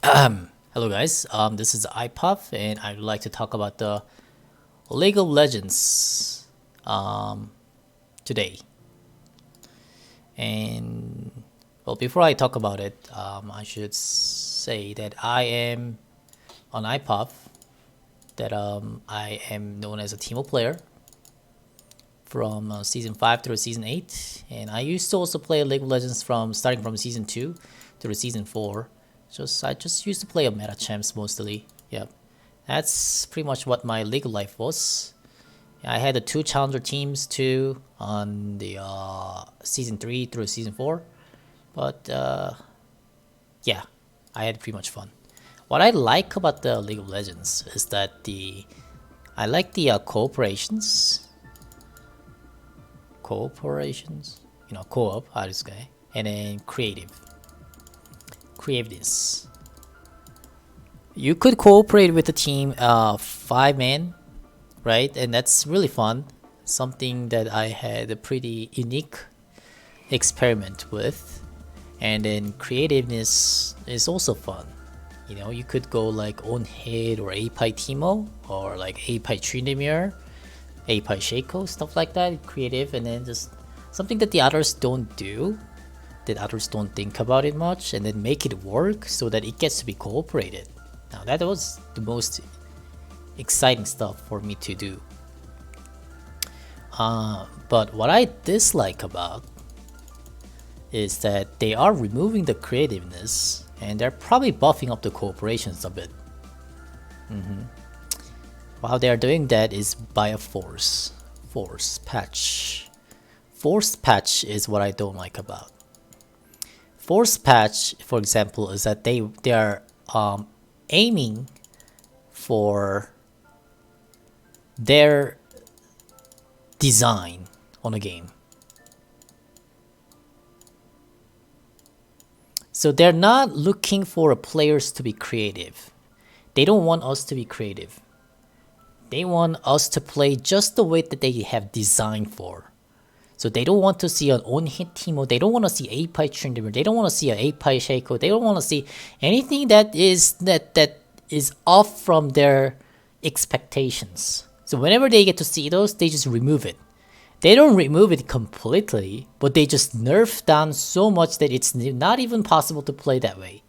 Hello guys, this is iPav and I'd like to talk about the League of Legends today. And well, before I talk about it, I should say that I am on iPav, that I am known as a Teemo player from Season 5 through Season 8. And I used to also play League of Legends from starting from Season 2 through Season 4. I just used to play a meta champs mostly. Yep. That's pretty much what my League life was. I had the two challenger teams too on the Season 3 through Season 4. But yeah, I had pretty much fun. What I like about the League of Legends is that I like the cooperations, co-op, I would say, and then creativeness. You could cooperate with the team, 5 men, right? And that's really fun. Something that I had a pretty unique experiment with. And then creativeness is also fun. You could go like on hit or API Timo or like API Trinimir, API Shaco, stuff like that. Creative, and then just something that the others don't do, that others don't think about it much, and then make it work so that it gets to be cooperated. Now that was the most exciting stuff for me to do. But what I dislike about is that they are removing the creativeness and they're probably buffing up the cooperations a bit. While they are doing that is by a force patch. Forced patch is what I don't like about. Forced patch, for example, is that they are aiming for their design on a game. So they're not looking for players to be creative. They don't want us to be creative. They want us to play just the way that they have designed for. So they don't want to see an on-hit Teemo. They don't want to see API Trindimer. They don't want to see an API Shaco. They don't want to see anything that is off from their expectations. So whenever they get to see those, they just remove it. They don't remove it completely, but they just nerf down so much that it's not even possible to play that way.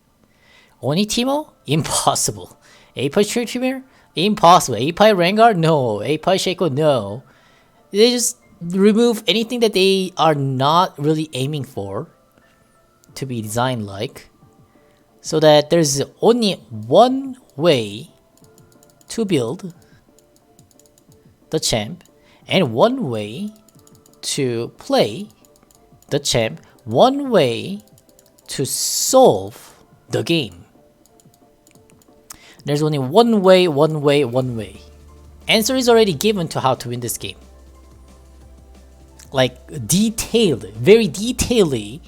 Oni Teemo? Impossible. API Trindimer? Impossible. API Rengar? No. API Shaco? No. They just remove anything that they are not really aiming for to be designed like, so that there's only one way to build the champ and one way to play the champ, one way to solve the game. There's only one way. Answer is already given to how to win this game. Like detailed, very detailedly.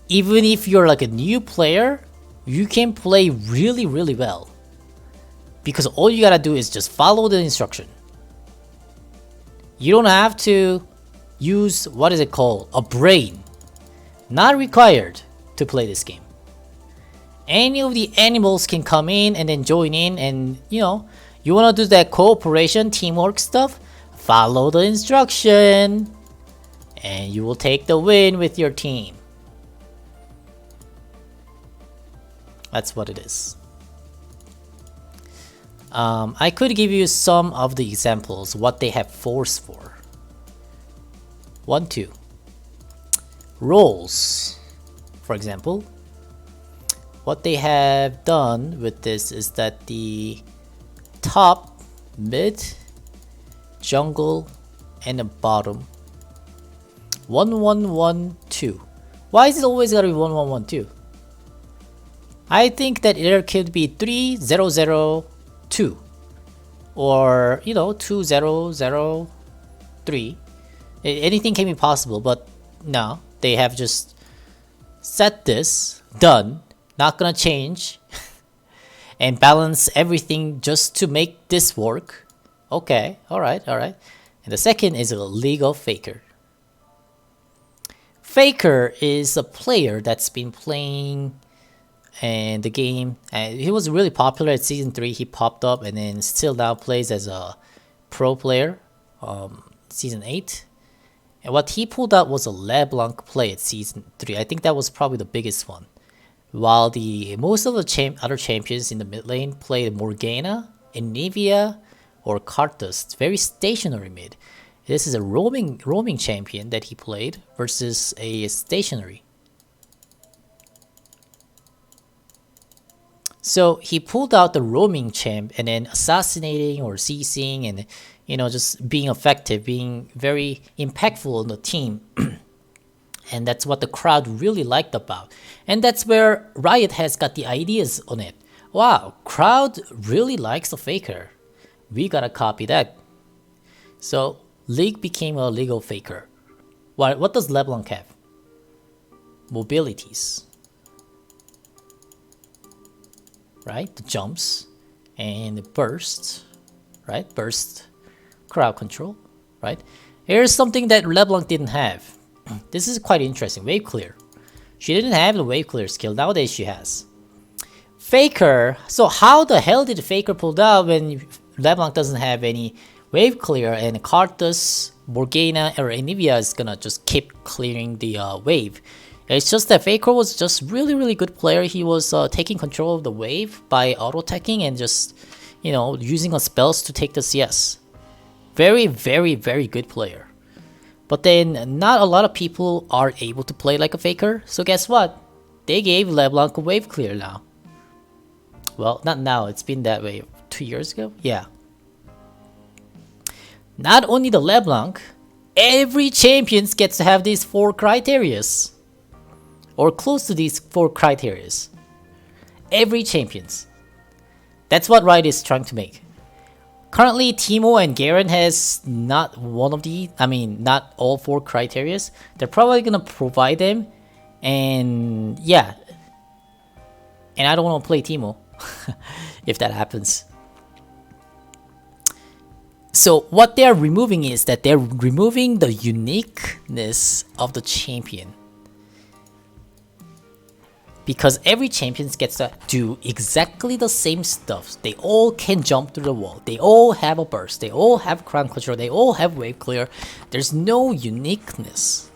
Even if you're like a new player, you can play really well. Because all you gotta do is just follow the instruction. You don't have to use, what is it called? A brain. Not required to play this game. Any of the animals can come in and then join in, and you wanna do that cooperation, teamwork stuff? Follow the instruction and you will take the win with your team. That's what it is. I could give you some of the examples what they have force for. 1, 2. Roles. For example, what they have done with this is that the top, mid, jungle, and the bottom 1-1-1-2. Why is it always gotta be 1-1-1-2? I think that there could be 3-0-0-2 or 2-0-0-3. Anything can be possible, but no, they have just set this, done, not gonna change and balance everything just to make this work. Okay, alright. And the second is a League of Faker. Faker is a player that's been playing and the game, he was really popular at season 3. He popped up and then still now plays as a pro player, season 8. And what he pulled out was a LeBlanc play at season 3. I think that was probably the biggest one. While the most of the other champions in the mid lane played Morgana, Anivia, or Karthus, very stationary mid. This is a roaming champion that he played versus a stationary. So he pulled out the roaming champ and then assassinating or CCing and, you know, just being effective, being very impactful on the team. And that's what the crowd really liked about. And that's where Riot has got the ideas on it. Wow, crowd really likes a faker. We gotta copy that. So League became a legal faker. What does LeBlanc have? Mobilities. Right? The jumps and the burst. Right? Burst. Crowd control. Right? Here's something that LeBlanc didn't have. This is quite interesting. Wave clear. She didn't have the wave clear skill. Nowadays she has. Faker. So how the hell did Faker pull out when LeBlanc doesn't have any wave clear and Karthus, Morgana, or Anivia is gonna just keep clearing the wave? It's just that Faker was just really good player. He was taking control of the wave by auto-attacking and just, you know, using a spells to take the CS. Very good player. But then not a lot of people are able to play like a faker. So guess what? They gave LeBlanc a wave clear now. Well, not now. It's been that way 2 years ago. Yeah. Not only the LeBlanc, every champion gets to have these 4 criterias. Or close to these 4 criterias. Every champions. That's what Riot is trying to make. Currently, Teemo and Garen has not not all 4 criterias. They're probably gonna provide them, and yeah. And I don't want to play Teemo if that happens. So what they're removing is that they're removing the uniqueness of the champion. Because every champion gets to do exactly the same stuff. They all can jump through the wall. They all have a burst. They all have crown control. They all have wave clear. There's no uniqueness.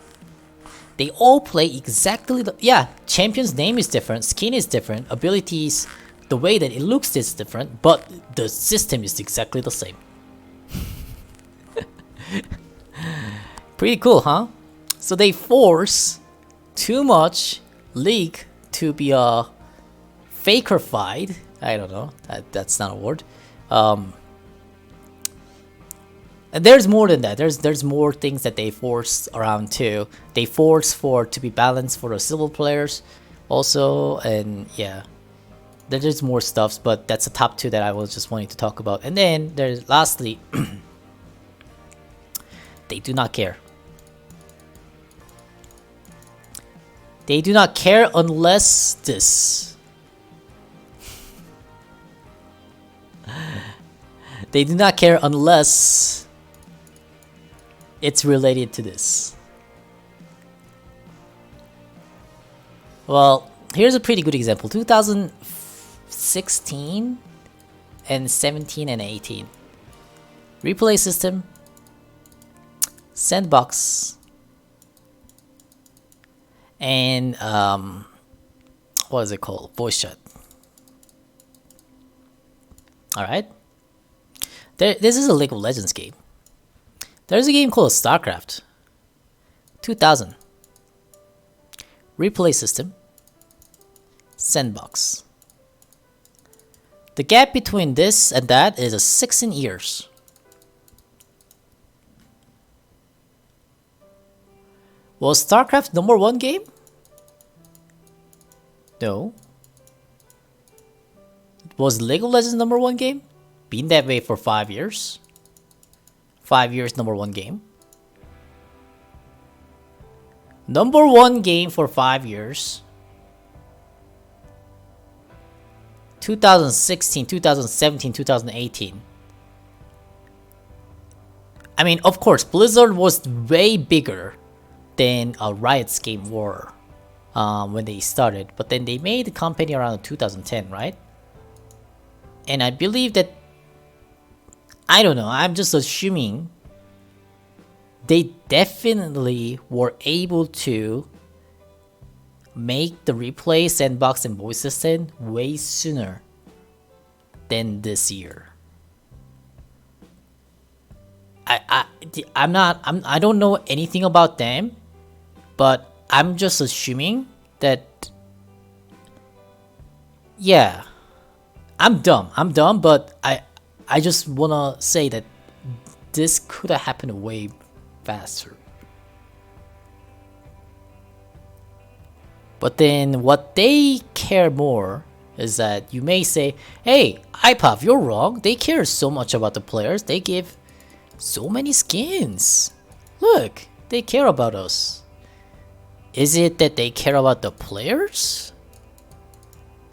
They all play exactly the... Yeah, champion's name is different. Skin is different. Abilities, the way that it looks is different. But the system is exactly the same. Pretty cool, huh? So they force too much League to be fakerified. I don't know. That's not a word. And there's more than that. There's more things that they force around too. They force for to be balanced for the civil players, also, and yeah, there's more stuffs. But that's the top 2 that I was just wanting to talk about. And then there's lastly, they do not care. They do not care unless this. They do not care unless it's related to this. Well, here's a pretty good example. 2016 and 17 and 18. Replay system. Sandbox. And what is it called? Voice chat. Alright. This is a League of Legends game. There's a game called StarCraft. 2000. Replay system. Sandbox. The gap between this and that is 16 years. Was StarCraft #1 game? No. Was League of Legends #1 game? Been that way for 5 years. 5 years #1 game. #1 game for 5 years. 2016, 2017, 2018. I mean, of course, Blizzard was way bigger than Riot's game were. when they started, but then they made the company around 2010, right? And I believe that, I don't know, I'm just assuming they definitely were able to make the replay, sandbox, and voice system way sooner than this year. I don't know anything about them, but I'm just assuming that, yeah, I'm dumb, but I just wanna say that this could have happened way faster. But then what they care more is that you may say, hey, iPav, you're wrong. They care so much about the players. They give so many skins. Look, they care about us. Is it that they care about the players?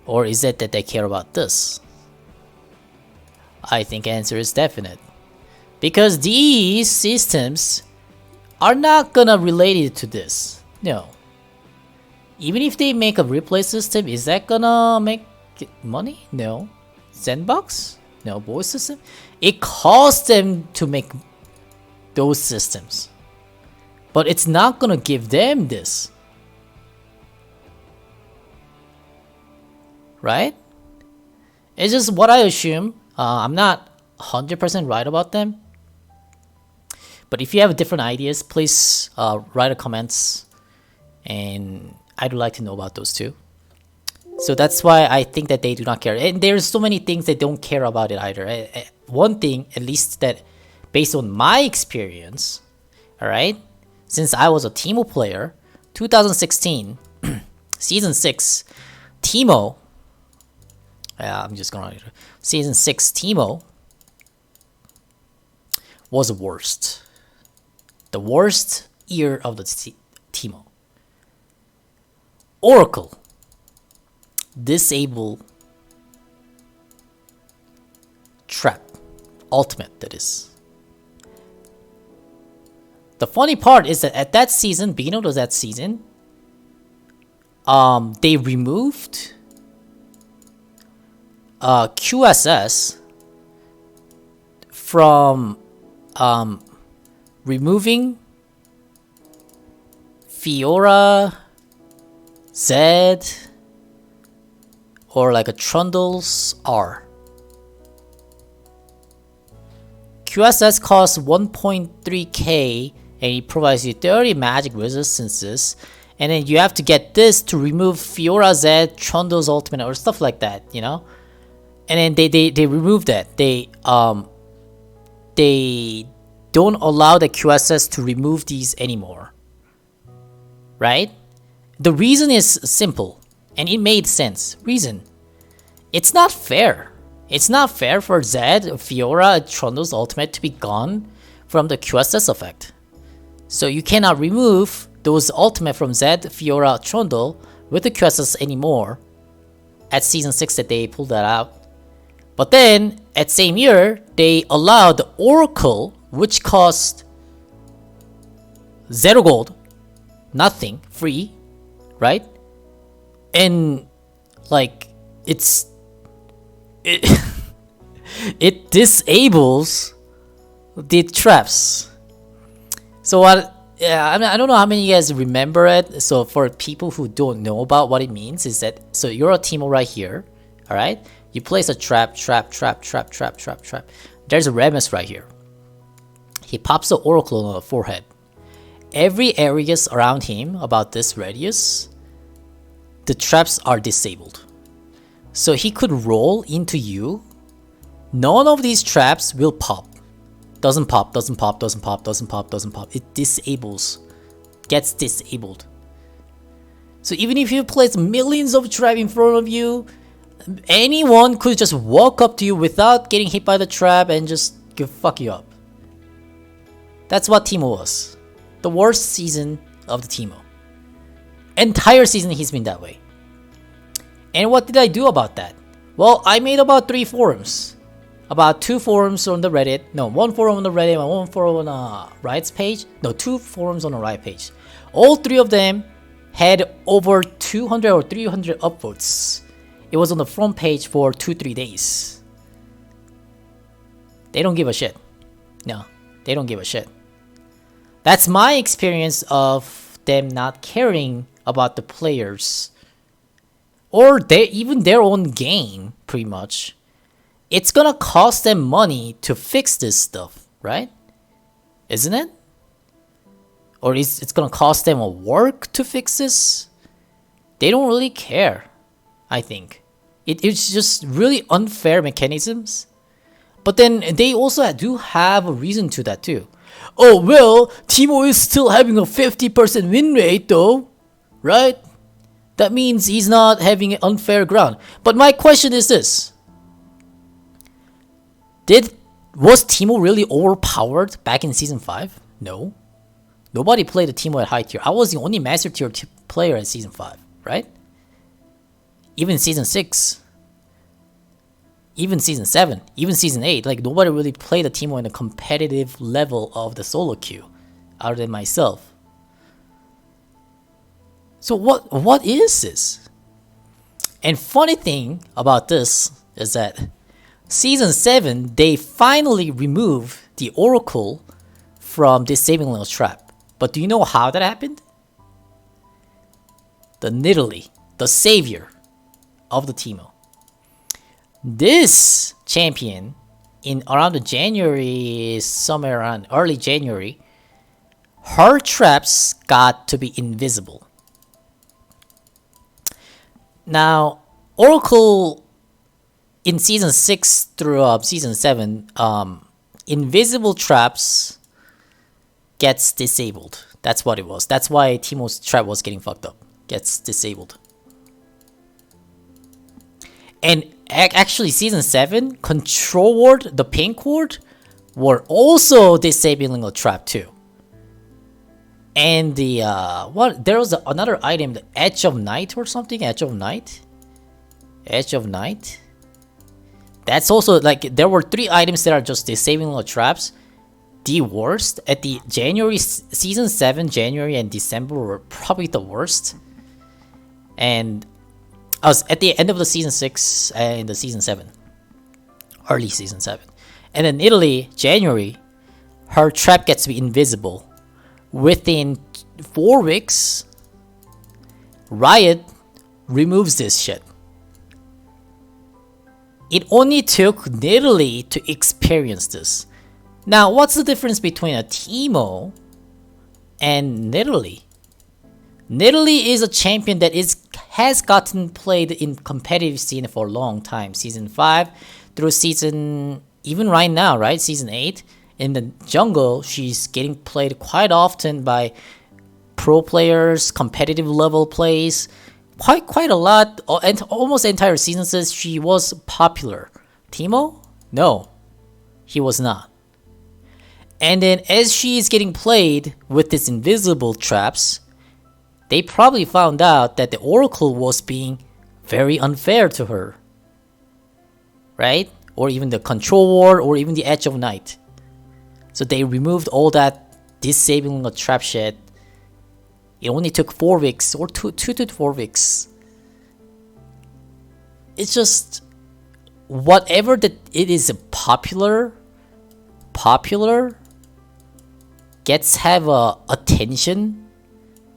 Or is it that they care about this? I think answer is definite. Because these systems are not gonna relate it to this. No. Even if they make a replay system, is that gonna make money? No. Sandbox? No. Voice system? It costs them to make those systems. But it's not gonna give them this. Right? It's just what I assume. I'm not 100% right about them. But if you have different ideas, please write a comments. And I'd like to know about those too. So that's why I think that they do not care. And there's so many things they don't care about it either. One thing, at least that based on my experience, alright, since I was a Teemo player, 2016, Season 6, Teemo, I'm just gonna, Season 6 Teemo was the worst. The worst year of the Teemo. Oracle disable trap ultimate, that is. The funny part is that at that season, beginning of that season, they removed QSS from removing Fiora, Zed, or like a Trundle's R. QSS costs 1.3k and it provides you 30 magic resistances, and then you have to get this to remove Fiora, Zed, Trundle's ultimate, or stuff like that, you know? And then they removed that. They don't allow the QSS to remove these anymore. Right? The reason is simple, and it made sense. Reason. It's not fair. It's not fair for Zed, Fiora, Trundle's ultimate to be gone from the QSS effect. So you cannot remove those ultimate from Zed, Fiora, Trundle with the QSS anymore. At Season 6 that they pulled that out. But then, at same year, they allowed the Oracle, which cost 0 gold, nothing, free, right? And like it disables the traps. So what? Yeah, I mean, I don't know how many of you guys remember it. So for people who don't know about what it means, is that so you're a Teemo right here, all right? You place a trap. There's a Remus right here. He pops the Oracle on the forehead. Every areas around him about this radius, the traps are disabled. So he could roll into you. None of these traps will pop. Doesn't pop. It disables. Gets disabled. So even if you place millions of traps in front of you, anyone could just walk up to you without getting hit by the trap and just fuck you up. That's what Teemo was. The worst season of the Teemo. Entire season he's been that way. And what did I do about that? Well, I made about 3 forums. About 2 forums on the Reddit. No, 1 forum on the Reddit and 1 forum on the Riot's page. No, 2 forums on the Riot page. All 3 of them had over 200 or 300 upvotes. It was on the front page for 2-3 days. They don't give a shit. No, they don't give a shit. That's my experience of them not caring about the players or even their own game, pretty much. It's gonna cost them money to fix this stuff, right? Isn't it? Or it's gonna cost them a work to fix this? They don't really care, I think. It's just really unfair mechanisms. But then they also do have a reason to that too. Oh, well, Teemo is still having a 50% win rate though, right? That means he's not having an unfair ground. But my question is this. Was Teemo really overpowered back in Season 5? No. Nobody played the Teemo at high tier. I was the only Master tier player at Season 5, right? Even Season 6. Even Season 7. Even Season 8. Like, nobody really played the Teemo in a competitive level of the solo queue. Other than myself. So what is this? And funny thing about this is that Season 7, they finally removed the Oracle from this saving little trap. But do you know how that happened? The Nidalee, the savior of the Teemo. This champion, in around the January, somewhere around early January, her traps got to be invisible. Now, Oracle in Season 6 through Season 7, invisible traps gets disabled. That's what it was. That's why Teemo's trap was getting fucked up. Gets disabled. And actually, Season 7, Control Ward, the Pink Ward, were also disabling a trap too. And the, there was another item, the Edge of Night or something? Edge of Night? Edge of Night? That's also, like, there were 3 items that are just disabling the traps. The worst, at the Season 7, January and December were probably the worst. And I was at the end of the Season 6 and the Season 7. Early Season 7. And then Nidalee, January, her trap gets to be invisible. Within 4 weeks, Riot removes this shit. It only took Nidalee to experience this. Now, what's the difference between a Teemo and Nidalee? Nidalee is a champion that has gotten played in competitive scene for a long time. Season 5 through season, even right now, right? Season 8. In the jungle, she's getting played quite often by pro players, competitive level plays. Quite a lot, and almost entire seasons she was popular. Teemo? No, he was not. And then as she is getting played with these invisible traps, they probably found out that the Oracle was being very unfair to her. Right? Or even the Control Ward, or even the Edge of Night. So they removed all that disabling the trap shit. It only took 4 weeks, or 2 to 4 weeks. It's just, whatever that it is popular gets have a attention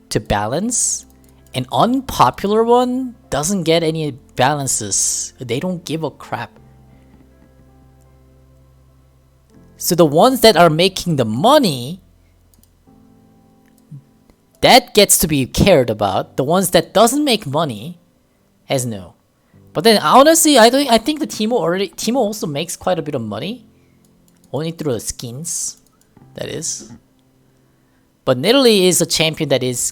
to balance. An unpopular one doesn't get any balances. They don't give a crap. So the ones that are making the money, that gets to be cared about. The ones that doesn't make money has no. But then honestly, I think the Teemo also makes quite a bit of money, only through the skins, that is. But Nidalee is a champion that is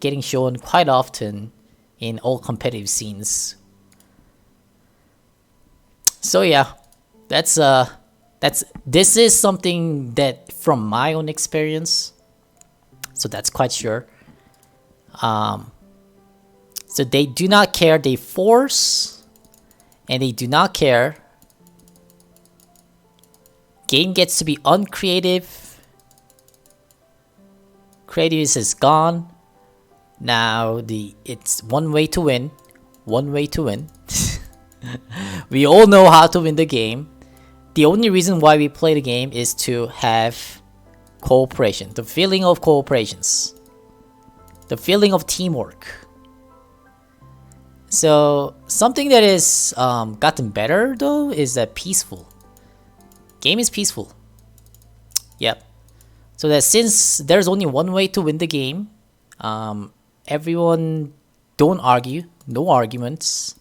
getting shown quite often in all competitive scenes. So yeah, this is something that from my own experience. So that's quite sure. So they do not care. They force, and they do not care. Game gets to be uncreative. Creative is gone. Now it's one way to win. One way to win. We all know how to win the game. The only reason why we play the game is to have cooperation. The feeling of cooperations. The feeling of teamwork. So something that is gotten better though is that peaceful. Game is peaceful. Yep. So that since there's only one way to win the game, everyone don't argue. No arguments.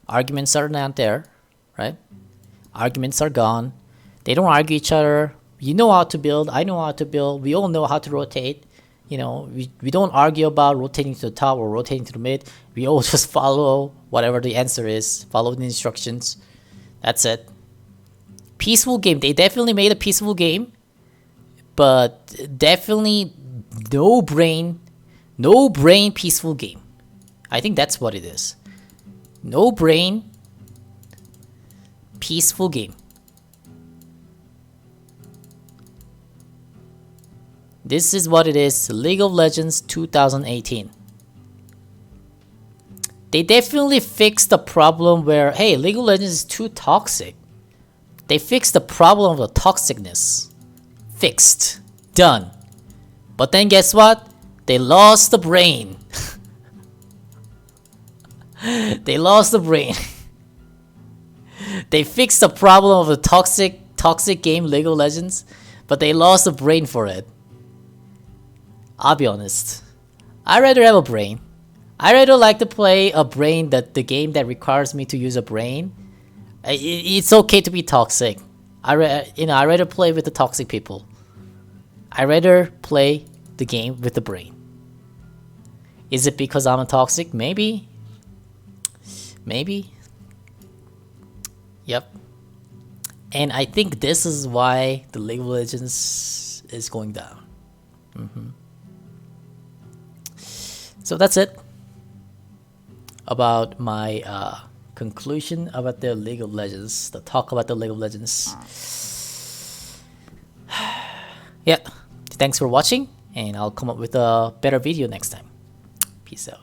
Arguments are not there, right? Arguments are gone. They don't argue each other. You know how to build. I know how to build. We all know how to rotate. You know, we don't argue about rotating to the top or rotating to the mid. We all just follow whatever the answer is. Follow the instructions. That's it. Peaceful game. They definitely made a peaceful game. But definitely no brain peaceful game. I think that's what it is. No brain peaceful game. This is what it is. League of Legends 2018. They definitely fixed the problem where, hey, League of Legends is too toxic. They fixed the problem of the toxicness. Fixed. Done. But then guess what? They lost the brain. They lost the brain. They fixed the problem of the toxic game League of Legends, but they lost the brain for it. I'll be honest. I'd rather have a brain. I rather like to play a brain that the game that requires me to use a brain. It's okay to be toxic. I rather play with the toxic people. I rather play the game with the brain. Is it because I'm a toxic? Maybe. Maybe. Yep. And I think this is why the League of Legends is going down. So that's it about my conclusion about the League of Legends, the talk about the League of Legends. Yeah, thanks for watching, and I'll come up with a better video next time. Peace out.